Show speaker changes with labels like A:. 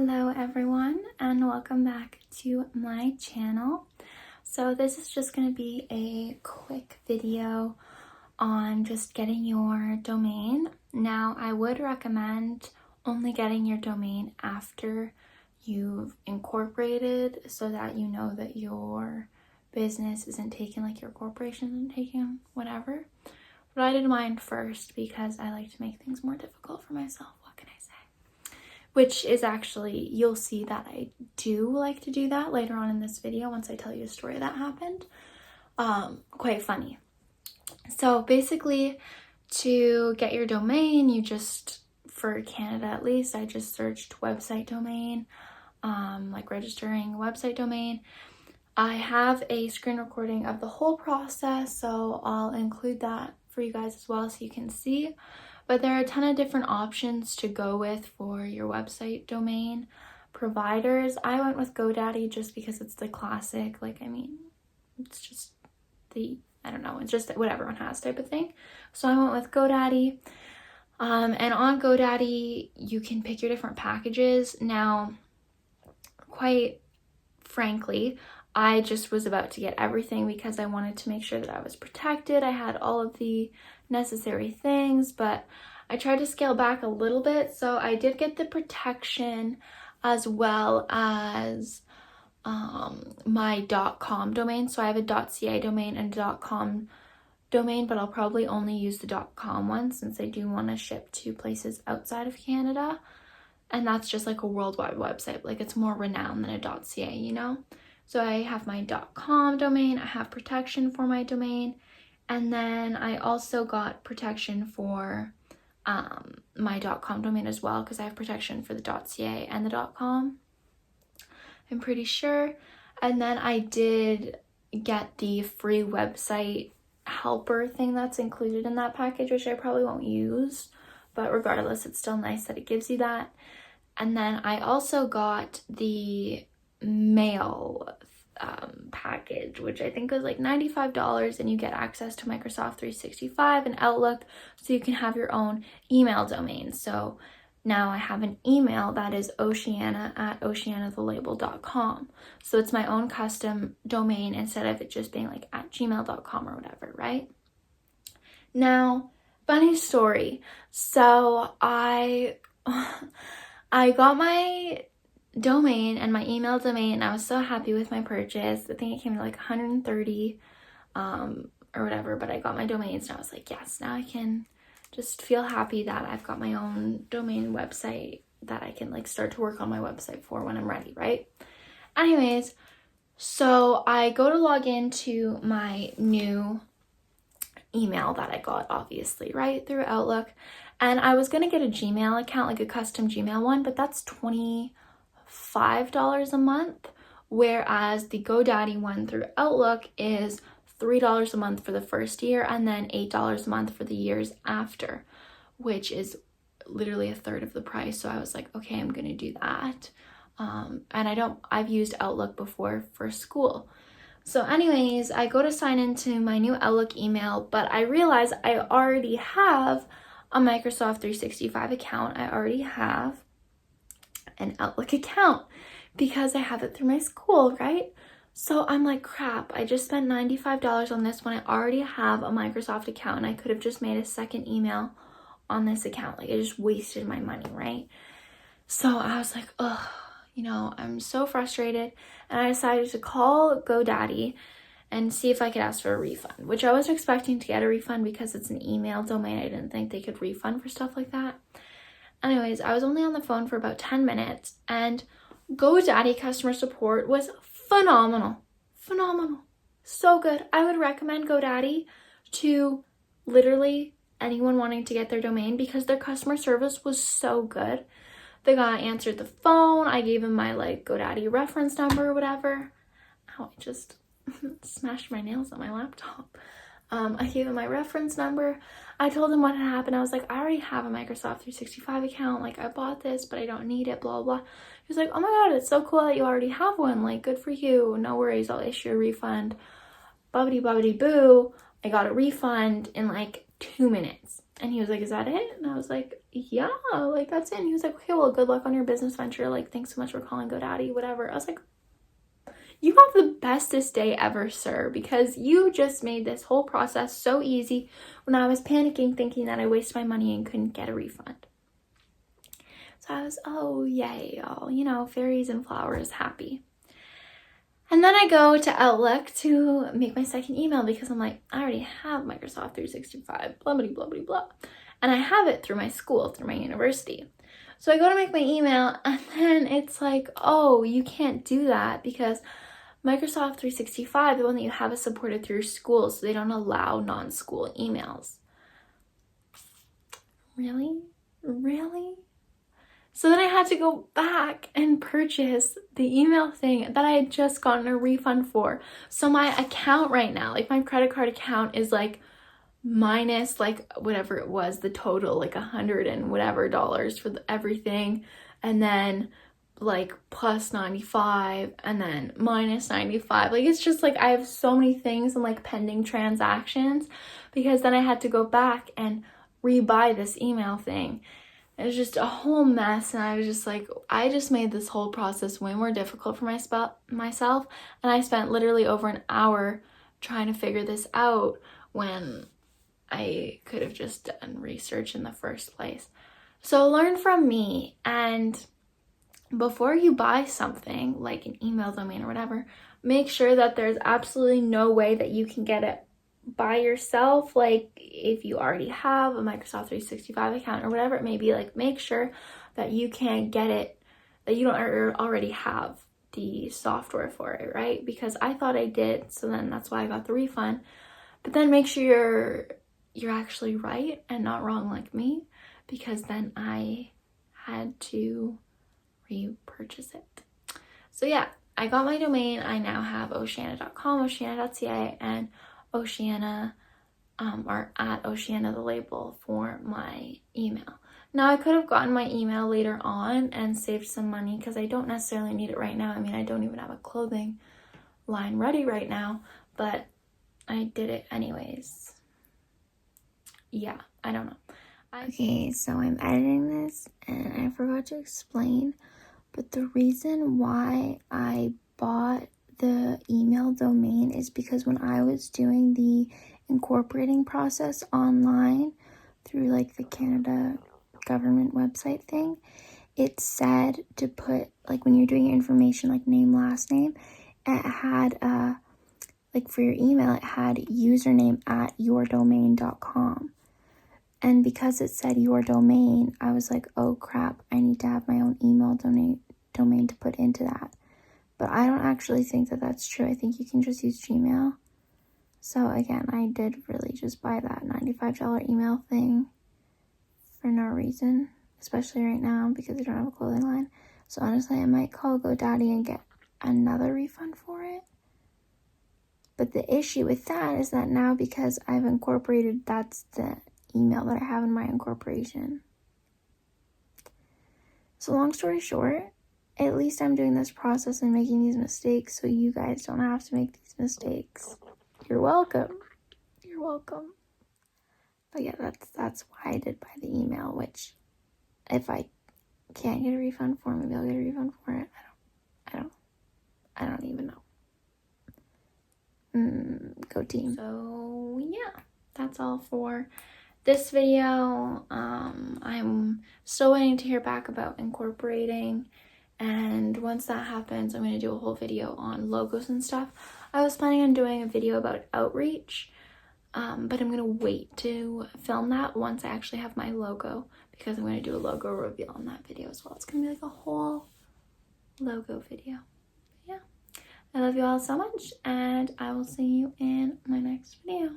A: Hello everyone and welcome back to my channel. So this is just going to be a quick video on just getting your domain. Now I would recommend only getting your domain after you've incorporated so that you know that your business isn't taken, like your corporation isn't taken, whatever. But I did mine first because I like to make things more difficult for myself. What can I say? Which is actually, you'll see that I do like to do that later on in this video once I tell you a story that happened. Quite funny. So basically, to get your domain, you just, for Canada at least, I just searched website domain, like registering a website domain. I have a screen recording of the whole process, so I'll include that for you guys as well so you can see. But there are a ton of different options to go with for your website domain providers. I went with GoDaddy just because it's the classic, like, I mean, it's just the, I don't know, it's just what everyone has type of thing. So I went with GoDaddy. And on GoDaddy, you can pick your different packages. Now, quite frankly, I just was about to get everything because I wanted to make sure that I was protected. I had all of the necessary things, but I tried to scale back a little bit. So I did get the protection as well as my .com domain. So I have a .ca domain and a .com domain, but I'll probably only use the .com one since I do want to ship to places outside of Canada. And that's just like a worldwide website. Like, it's more renowned than a .ca, you know? So I have my .com domain, I have protection for my domain, and then I also got protection for my .com domain as well because I have protection for the .ca and the .com, I'm pretty sure. And then I did get the free website helper thing that's included in that package, which I probably won't use, but regardless, it's still nice that it gives you that. And then I also got the mail package, which I think was like $95, and you get access to Microsoft 365 and Outlook, so you can have your own email domain. So now I have an email that is oceanna@oceanna.the.label.com. So it's my own custom domain instead of it just being like @gmail.com or whatever, right? Now, funny story. So I got my domain and my email domain, and I was so happy with my purchase. I think it came to like $130 or whatever, but I got my domains and I was like, yes, now I can just feel happy that I've got my own domain website that I can like start to work on my website for when I'm ready, right? Anyways, so I go to log into my new email that I got, obviously, right, through Outlook, and I was gonna get a Gmail account, like a custom Gmail one, but that's $25 a month, whereas the GoDaddy one through Outlook is $3 a month for the first year and then $8 a month for the years after, which is literally a third of the price. So I was like, okay, I'm gonna do that. And I've used Outlook before for school. So anyways, I go to sign into my new Outlook email, but I realize I already have a Microsoft 365 account. I already have an Outlook account because I have it through my school, right? So I'm like, crap, I just spent $95 on this when I already have a Microsoft account, and I could have just made a second email on this account. Like, I just wasted my money, right? So I was like, ugh, you know, I'm so frustrated, and I decided to call GoDaddy and see if I could ask for a refund, which I was expecting to get a refund because it's an email domain. I didn't think they could refund for stuff like that. Anyways, I was only on the phone for about 10 minutes, and GoDaddy customer support was phenomenal. So good. I would recommend GoDaddy to literally anyone wanting to get their domain because their customer service was so good. The guy answered the phone. I gave him my like GoDaddy reference number or whatever. Ow, I just smashed my nails on my laptop. I gave him my reference number. I told him what had happened. I was like, I already have a Microsoft 365 account. Like, I bought this, but I don't need it, blah, blah. He was like, oh my God, it's so cool that you already have one. Like, good for you. No worries. I'll issue a refund. Bubbity, bubbity, boo. I got a refund in like 2 minutes. And he was like, is that it? And I was like, yeah, like that's it. And he was like, okay, well, good luck on your business venture. Like, thanks so much for calling GoDaddy, whatever. I was like, you have the bestest day ever, sir, because you just made this whole process so easy when I was panicking, thinking that I wasted my money and couldn't get a refund. So I was, oh, yay, y'all, you know, fairies and flowers, happy. And then I go to Outlook to make my second email because I'm like, I already have Microsoft 365, blah, blah, blah, blah, blah. And I have it through my school, through my university. So I go to make my email and then it's like, oh, you can't do that because Microsoft 365, the one that you have, is supported through your school, so they don't allow non-school emails. Really? Really? So then I had to go back and purchase the email thing that I had just gotten a refund for. So my account right now, like my credit card account, is like minus like whatever it was, the total, like $100 and whatever dollars for everything, and then like plus 95 and then minus 95. Like it's just like I have so many things and like pending transactions because then I had to go back and rebuy this email thing. It was just a whole mess, and I was just like, I just made this whole process way more difficult for myself, and I spent literally over an hour trying to figure this out when I could have just done research in the first place. So learn from me, and before you buy something like an email domain or whatever, make sure that there's absolutely no way that you can get it by yourself. Like if you already have a Microsoft 365 account or whatever it may be, like make sure that you can't get it, that you don't already have the software for it, right? Because I thought I did, so then that's why I got the refund. But then make sure you're actually right and not wrong like me, because then I had to repurchase it. So yeah, I got my domain. I now have oceanna.com, oceanna.ca, and Oceanna or at oceanna.the.label for my email. Now I could have gotten my email later on and saved some money because I don't necessarily need it right now. I mean, I don't even have a clothing line ready right now, but I did it anyways. Yeah, I don't know. Okay, so I'm editing this and I forgot to explain, but the reason why I bought the email domain is because when I was doing the incorporating process online through like the Canada government website thing, it said to put, like when you're doing your information, like name, last name, it had like for your email, it had username at yourdomain.com. And because it said your domain, I was like, oh crap, I need to have my own email domain to put into that. But I don't actually think that that's true. I think you can just use Gmail. So again, I did really just buy that $95 email thing for no reason, especially right now because I don't have a clothing line. So honestly, I might call GoDaddy and get another refund for it. But the issue with that is that now because I've incorporated, that's the email that I have in my incorporation. So long story short, at least I'm doing this process and making these mistakes so you guys don't have to make these mistakes. You're welcome. You're welcome. But yeah, that's why I did buy the email, which if I can't get a refund for, maybe I'll get a refund for it. I don't even know. Go team. So yeah, that's all for this video. I'm still waiting to hear back about incorporating, and once that happens, I'm going to do a whole video on logos and stuff. I was planning on doing a video about outreach, but I'm going to wait to film that once I actually have my logo, because I'm going to do a logo reveal on that video as well. It's going to be like a whole logo video. Yeah, I love you all so much, and I will see you in my next video.